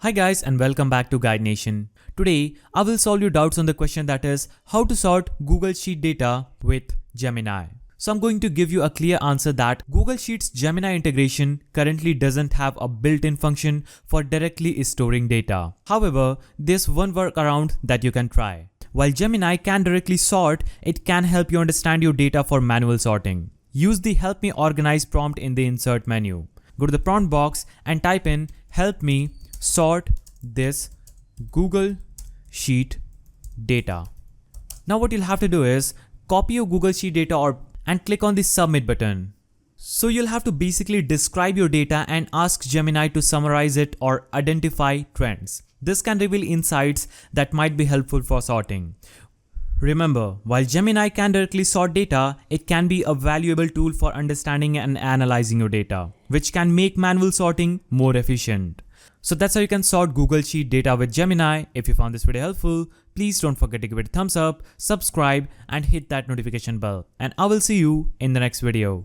Hi guys and welcome back to Guide Nation. Today I will solve your doubts on the question that is how to sort Google Sheet data with Gemini. So I'm going to give you a clear answer that Google Sheets Gemini integration currently doesn't have a built-in function for directly storing data. However, there's one workaround that you can try. While Gemini can directly sort, it can help you understand your data for manual sorting. Use the Help Me Organize prompt in the Insert menu. Go to the prompt box and type in Help me sort this Google Sheet data. Now what you'll have to do is copy your Google Sheet data and click on the submit button. So you'll have to basically describe your data and ask Gemini to summarize it or identify trends. This can reveal insights that might be helpful for sorting. Remember, while Gemini can directly sort data, it can be a valuable tool for understanding and analyzing your data, which can make manual sorting more efficient. So that's how you can sort Google Sheet data with Gemini. If you found this video helpful, please don't forget to give it a thumbs up, subscribe and hit that notification bell. And I will see you in the next video.